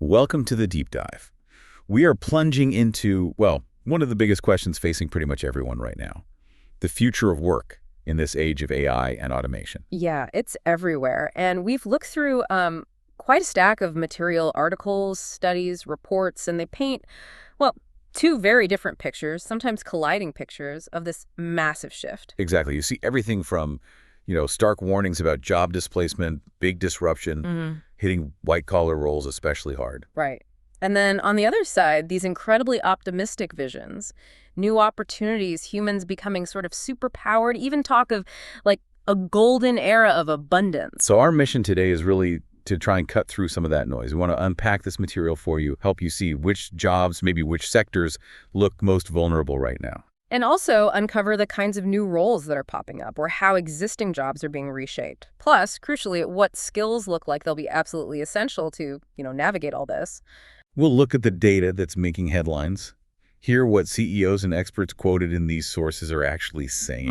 Welcome to the deep dive. We are plunging into, well, one of the biggest questions facing pretty much everyone right now, the future of work in this age of AI and automation. Yeah, it's everywhere. And we've looked through quite a stack of material articles, studies, reports, and they paint, well, two very different pictures, sometimes colliding pictures of this massive shift. Exactly. You see everything from, stark warnings about job displacement, big disruption, hitting white-collar roles especially hard. Right. And then on the other side, these incredibly optimistic visions, new opportunities, humans becoming sort of superpowered, even talk of like a golden era of abundance. So our mission today is really to try and cut through some of that noise. We want to unpack this material for you, help you see which jobs, maybe which sectors look most vulnerable right now. And also uncover the kinds of new roles that are popping up or how existing jobs are being reshaped. Plus, crucially, what skills look like they'll be absolutely essential to, navigate all this. We'll look at the data that's making headlines, hear what CEOs and experts quoted in these sources are actually saying,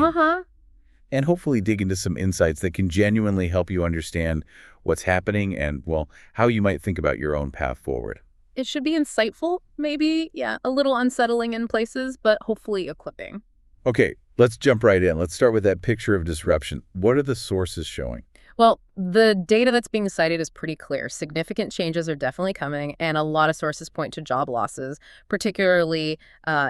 and hopefully dig into some insights that can genuinely help you understand what's happening and, well, how you might think about your own path forward. It should be insightful, maybe, a little unsettling in places, but hopefully equipping. Okay, let's jump right in. Let's start with that picture of disruption. What are the sources showing? Well, the data that's being cited is pretty clear. Significant changes are definitely coming, and a lot of sources point to job losses, particularly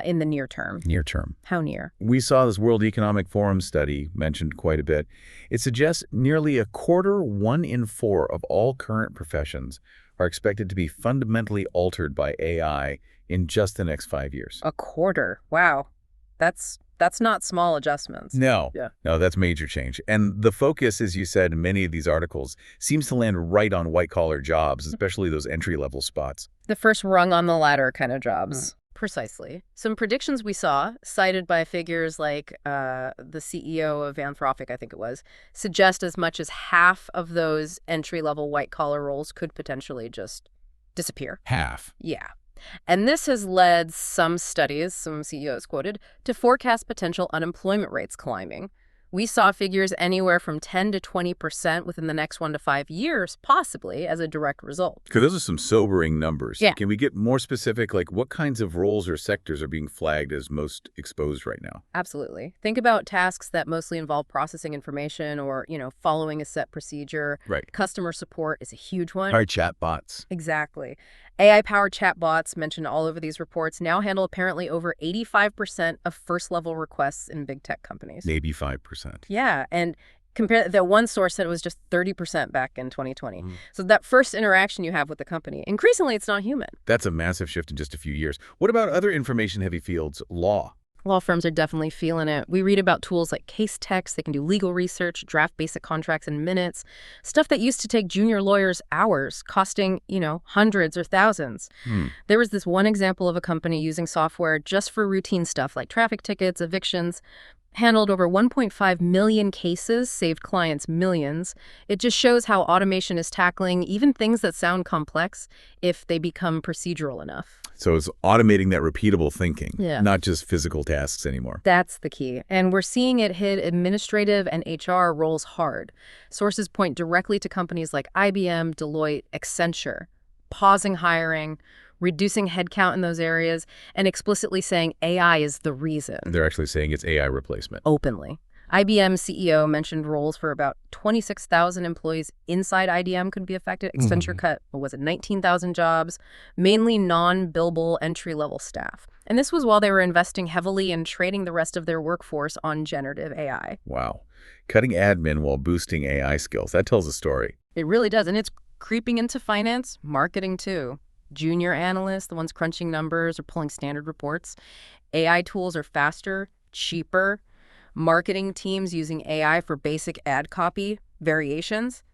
in the near term. Near term. How near? We saw this World Economic Forum study mentioned quite a bit. It suggests nearly a quarter, 1 in 4 of all current professions are expected to be fundamentally altered by AI in just the next 5 years. A quarter. Wow. That's not small adjustments. No, that's major change. And the focus, as you said in many of these articles, seems to land right on white-collar jobs, especially those entry-level spots. The first rung on the ladder kind of jobs. Precisely. Some predictions we saw, cited by figures like the CEO of Anthropic, I think it was, suggest as much as half of those entry-level white-collar roles could potentially just disappear. Half? Yeah. And this has led some studies, some CEOs quoted, to forecast potential unemployment rates climbing. We saw figures anywhere from 10 to 20% within the next 1 to 5 years, possibly, as a direct result. Because those are some sobering numbers. Yeah. Can we get more specific, like what kinds of roles or sectors are being flagged as most exposed right now? Absolutely. Think about tasks that mostly involve processing information or, following a set procedure. Right. Customer support is a huge one. Our chatbots. Exactly. AI-powered chatbots mentioned all over these reports now handle apparently over 85% of first-level requests in big tech companies. 85%. Yeah, and compare that one source said it was just 30% back in 2020. So that first interaction you have with the company, increasingly it's not human. That's a massive shift in just a few years. What about other information-heavy fields? Law. Law firms are definitely feeling it. We read about tools like case text. They can do legal research, draft basic contracts in minutes, stuff that used to take junior lawyers hours, costing, hundreds or thousands. There was this one example of a company using software just for routine stuff like traffic tickets, evictions, handled over 1.5 million cases, saved clients millions. It just shows how automation is tackling even things that sound complex if they become procedural enough. So it's automating that repeatable thinking, Yeah. not just physical tasks anymore. That's the key. And we're seeing it hit administrative and HR roles hard. Sources point directly to companies like IBM, Deloitte, Accenture, pausing hiring, reducing headcount in those areas, and explicitly saying AI is the reason. They're actually saying it's AI replacement. Openly. IBM CEO mentioned roles for about 26,000 employees inside IBM could be affected. Accenture cut, 19,000 jobs, mainly non-billable entry-level staff. And this was while they were investing heavily in training the rest of their workforce on generative AI. Wow. Cutting admin while boosting AI skills. That tells a story. It really does. And it's creeping into finance, marketing too. Junior analysts, the ones crunching numbers or pulling standard reports. AI tools are faster, cheaper. Marketing teams using AI for basic ad copy variations.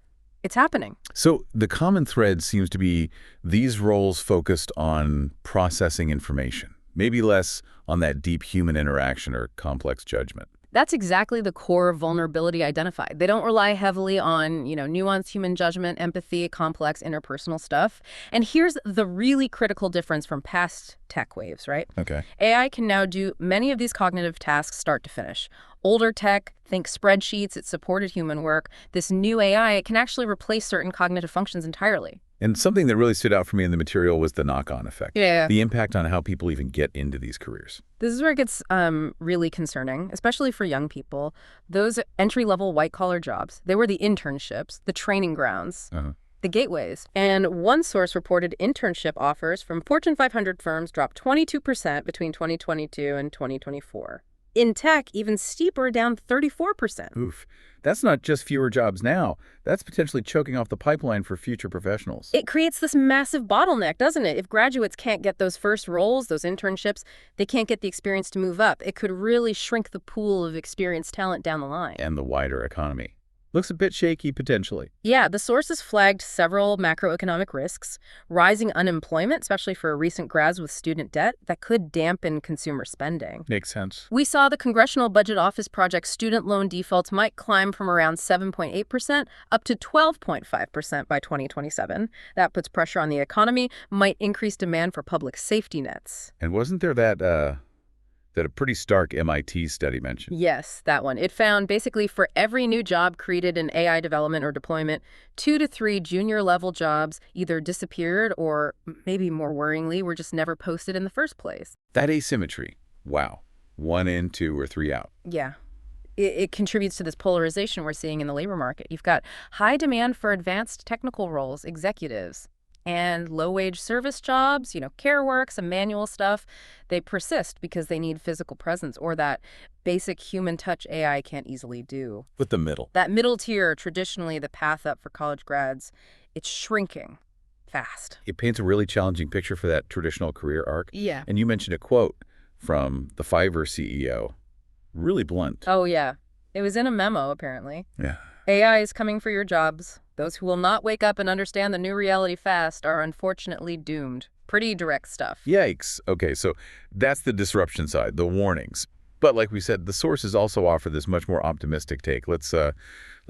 It's happening. So the common thread seems to be these roles focused on processing information, maybe less on that deep human interaction or complex judgment. That's exactly the core vulnerability identified. They don't rely heavily on, nuanced human judgment, empathy, complex interpersonal stuff. And here's the really critical difference from past tech waves, right? Okay. AI can now do many of these cognitive tasks start to finish. Older tech, think spreadsheets, it supported human work. This new AI, it can actually replace certain cognitive functions entirely. And something that really stood out for me in the material was the knock-on effect. Yeah. The impact on how people even get into these careers. This is where it gets really concerning, especially for young people. Those entry-level white-collar jobs, they were the internships, the training grounds, the gateways. And one source reported internship offers from Fortune 500 firms dropped 22% between 2022 and 2024. In tech, even steeper, down 34%. Oof. That's not just fewer jobs now. That's potentially choking off the pipeline for future professionals. It creates this massive bottleneck, doesn't it? If graduates can't get those first roles, those internships, they can't get the experience to move up. It could really shrink the pool of experienced talent down the line. And the wider economy. Looks a bit shaky, potentially. Yeah, the sources flagged several macroeconomic risks. Rising unemployment, especially for recent grads with student debt, that could dampen consumer spending. Makes sense. We saw the Congressional Budget Office project student loan defaults might climb from around 7.8% up to 12.5% by 2027. That puts pressure on the economy, might increase demand for public safety nets. And wasn't there that a pretty stark MIT study mentioned? Yes, that one. It found basically for every new job created in AI development or deployment, 2 to 3 junior-level jobs either disappeared or, maybe more worryingly, were just never posted in the first place. That asymmetry. Wow. 1 in, 2, or 3 out. Yeah. It contributes to this polarization we're seeing in the labor market. You've got high demand for advanced technical roles, executives, and low-wage service jobs, care work, some manual stuff, they persist because they need physical presence or that basic human touch AI can't easily do. With the middle. That middle tier, traditionally the path up for college grads, it's shrinking fast. It paints a really challenging picture for that traditional career arc. Yeah. And you mentioned a quote from the Fiverr CEO. Really blunt. Oh, yeah. It was in a memo, apparently. Yeah. AI is coming for your jobs. Those who will not wake up and understand the new reality fast are unfortunately doomed. Pretty direct stuff. Yikes. Okay, so that's the disruption side, the warnings. But like we said, the sources also offer this much more optimistic take. Let's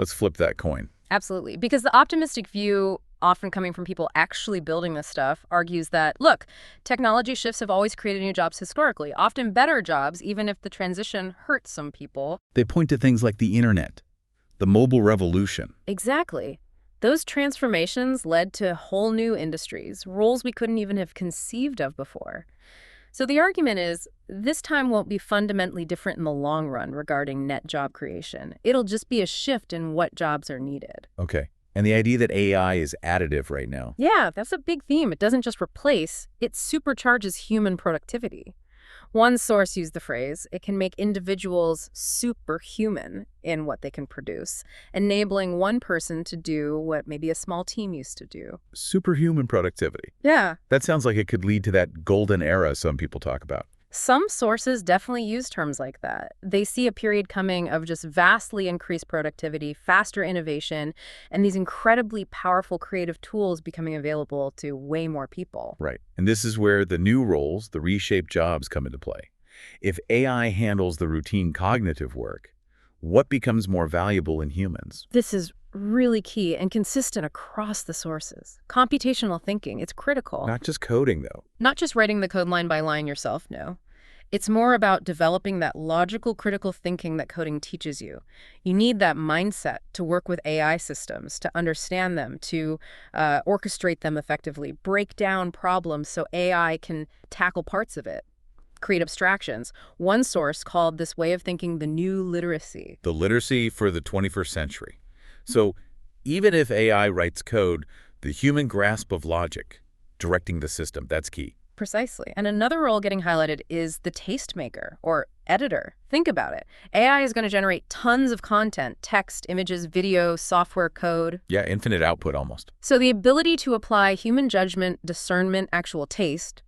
flip that coin. Absolutely. Because the optimistic view, often coming from people actually building this stuff, argues that, look, technology shifts have always created new jobs historically, often better jobs, even if the transition hurts some people. They point to things like the internet, the mobile revolution. Exactly. Those transformations led to whole new industries, roles we couldn't even have conceived of before. So the argument is, this time won't be fundamentally different in the long run regarding net job creation. It'll just be a shift in what jobs are needed. Okay. And the idea that AI is additive right now. Yeah, that's a big theme. It doesn't just replace, it supercharges human productivity. One source used the phrase, it can make individuals superhuman in what they can produce, enabling one person to do what maybe a small team used to do. Superhuman productivity. Yeah. That sounds like it could lead to that golden era some people talk about. Some sources definitely use terms like that. They see a period coming of just vastly increased productivity, faster innovation, and these incredibly powerful creative tools becoming available to way more people. Right. And this is where the new roles, the reshaped jobs, come into play. If AI handles the routine cognitive work, what becomes more valuable in humans? This is really key and consistent across the sources. Computational thinking, it's critical. Not just coding, though. Not just writing the code line by line yourself, no. It's more about developing that logical, critical thinking that coding teaches you. You need that mindset to work with AI systems, to understand them, to orchestrate them effectively, break down problems so AI can tackle parts of it, create abstractions. One source called this way of thinking the new literacy. The literacy for the 21st century. So even if AI writes code, the human grasp of logic, directing the system, that's key. Precisely. And another role getting highlighted is the tastemaker or editor. Think about it. AI is going to generate tons of content, text, images, video, software code. Yeah, infinite output almost. So the ability to apply human judgment, discernment, actual taste,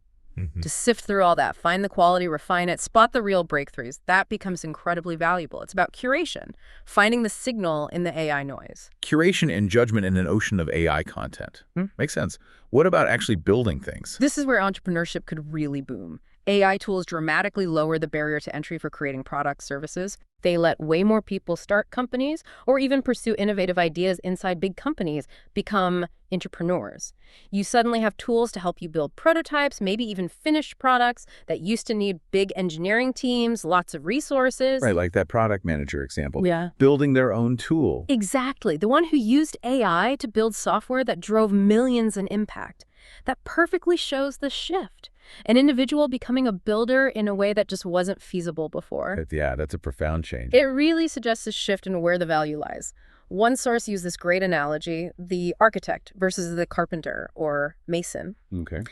to sift through all that, find the quality, refine it, spot the real breakthroughs, that becomes incredibly valuable. It's about curation, finding the signal in the AI noise. Curation and judgment in an ocean of AI content. Makes sense. What about actually building things? This is where entrepreneurship could really boom. AI tools dramatically lower the barrier to entry for creating products, services. They let way more people start companies or even pursue innovative ideas inside big companies, become entrepreneurs. You suddenly have tools to help you build prototypes, maybe even finished products that used to need big engineering teams, lots of resources. Right, like that product manager example. Yeah. Building their own tool. Exactly. The one who used AI to build software that drove millions in impact. That perfectly shows the shift. An individual becoming a builder in a way that just wasn't feasible before. Yeah, that's a profound change. It really suggests a shift in where the value lies. One source used this great analogy, the architect versus the carpenter or mason. Okay.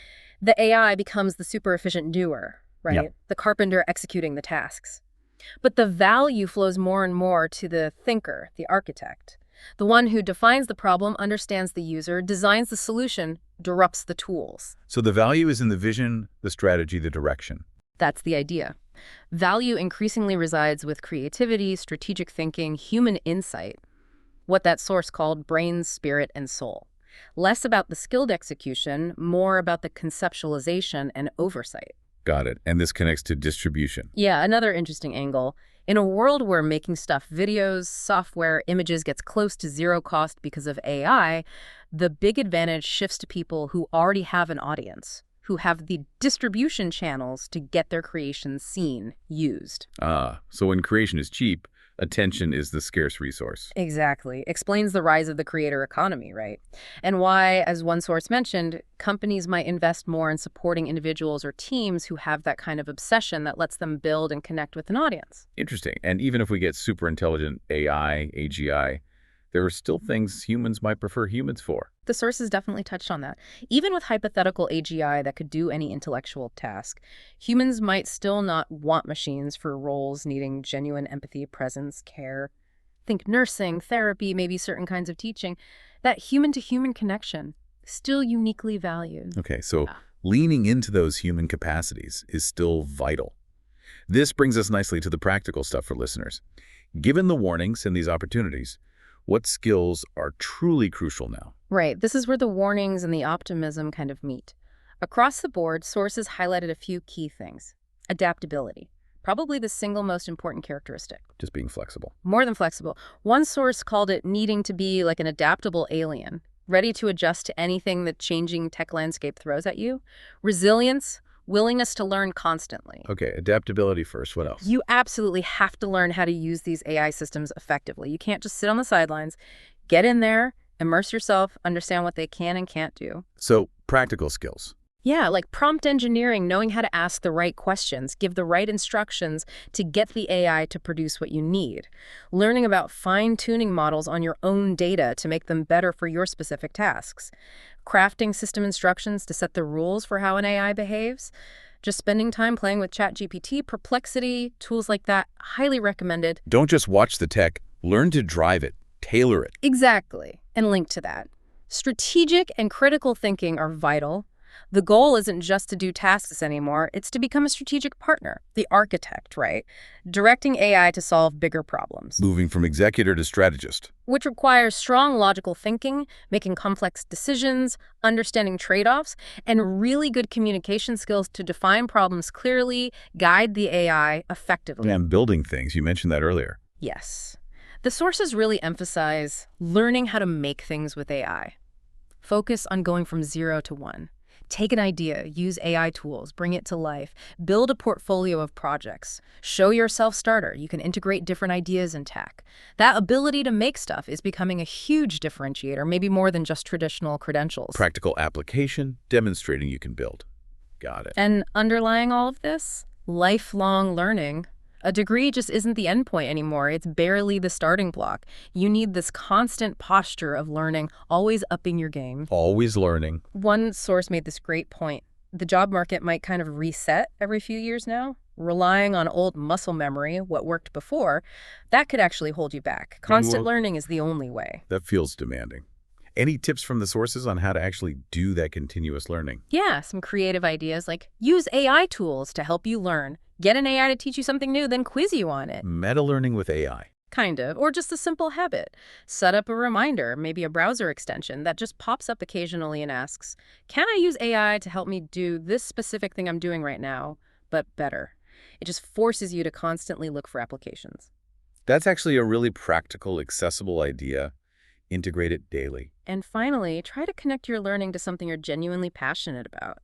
The AI becomes the super efficient doer, right? Yep. The carpenter executing the tasks. But the value flows more and more to the thinker, the architect. The one who defines the problem, understands the user, designs the solution, disrupts the tools. So the value is in the vision, the strategy, the direction. That's the idea. Value increasingly resides with creativity, strategic thinking, human insight. What that source called brains, spirit, and soul. Less about the skilled execution, more about the conceptualization and oversight. Got it. And this connects to distribution. Yeah, another interesting angle. In a world where making stuff, videos, software, images gets close to zero cost because of AI, the big advantage shifts to people who already have an audience, who have the distribution channels to get their creations seen, used. So when creation is cheap, attention is the scarce resource. Exactly. Explains the rise of the creator economy, right? And why, as one source mentioned, companies might invest more in supporting individuals or teams who have that kind of obsession that lets them build and connect with an audience. Interesting. And even if we get super intelligent AI, AGI, there are still things humans might prefer humans for. The sources definitely touched on that. Even with hypothetical AGI that could do any intellectual task, humans might still not want machines for roles needing genuine empathy, presence, care. Think nursing, therapy, maybe certain kinds of teaching. That human-to-human connection, still uniquely valued. Okay, so leaning into those human capacities is still vital. This brings us nicely to the practical stuff for listeners. Given the warnings and these opportunities, what skills are truly crucial now? Right. This is where the warnings and the optimism kind of meet. Across the board, sources highlighted a few key things. Adaptability. Probably the single most important characteristic. Just being flexible. More than flexible. One source called it needing to be like an adaptable alien, ready to adjust to anything the changing tech landscape throws at you. Resilience. Willingness to learn constantly. Okay, adaptability first. What else? You absolutely have to learn how to use these AI systems effectively. You can't just sit on the sidelines. Get in there, immerse yourself, understand what they can and can't do. So, practical skills. Yeah, like prompt engineering, knowing how to ask the right questions, give the right instructions to get the AI to produce what you need. Learning about fine-tuning models on your own data to make them better for your specific tasks. Crafting system instructions to set the rules for how an AI behaves. Just spending time playing with ChatGPT, Perplexity, tools like that, highly recommended. Don't just watch the tech, learn to drive it, tailor it. Exactly, and link to that. Strategic and critical thinking are vital. The goal isn't just to do tasks anymore, it's to become a strategic partner, the architect, right? Directing AI to solve bigger problems. Moving from executor to strategist. Which requires strong logical thinking, making complex decisions, understanding trade-offs, and really good communication skills to define problems clearly, guide the AI effectively. And building things, you mentioned that earlier. Yes. The sources really emphasize learning how to make things with AI. Focus on going from 0 to 1. Take an idea, use AI tools, bring it to life, build a portfolio of projects, show your self-starter. You can integrate different ideas in tech. That ability to make stuff is becoming a huge differentiator, maybe more than just traditional credentials. Practical application, demonstrating you can build. Got it. And underlying all of this, lifelong learning. A degree just isn't the endpoint anymore. It's barely the starting block. You need this constant posture of learning, always upping your game. Always learning. One source made this great point. The job market might kind of reset every few years now. Relying on old muscle memory, what worked before, that could actually hold you back. Constant learning is the only way. That feels demanding. Any tips from the sources on how to actually do that continuous learning? Yeah, some creative ideas like use AI tools to help you learn. Get an AI to teach you something new, then quiz you on it. Meta-learning with AI. Kind of, or just a simple habit. Set up a reminder, maybe a browser extension that just pops up occasionally and asks, can I use AI to help me do this specific thing I'm doing right now? but better. It just forces you to constantly look for applications. That's actually a really practical, accessible idea. Integrate it daily. And finally, try to connect your learning to something you're genuinely passionate about.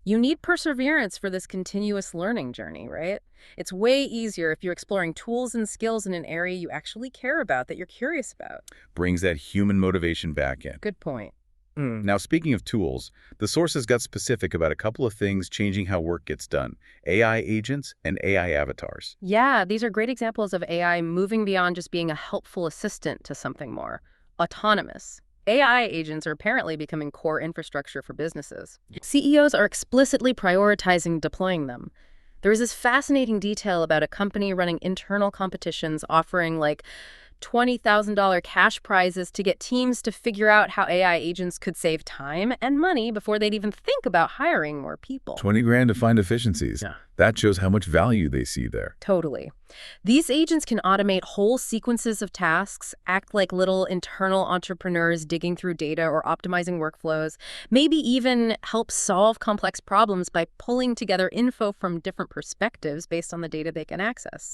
You need perseverance for this continuous learning journey, right? It's way easier if you're exploring tools and skills in an area you actually care about, that you're curious about. Brings that human motivation back in. Good point. Now, speaking of tools, the sources got specific about a couple of things changing how work gets done: AI agents and AI avatars. Yeah, these are great examples of AI moving beyond just being a helpful assistant to something more autonomous. AI agents are apparently becoming core infrastructure for businesses. CEOs are explicitly prioritizing deploying them. There is this fascinating detail about a company running internal competitions offering like $20,000 cash prizes to get teams to figure out how AI agents could save time and money before they'd even think about hiring more people. 20 grand to find efficiencies. Yeah. That shows how much value they see there. Totally. These agents can automate whole sequences of tasks, act like little internal entrepreneurs digging through data or optimizing workflows, maybe even help solve complex problems by pulling together info from different perspectives based on the data they can access.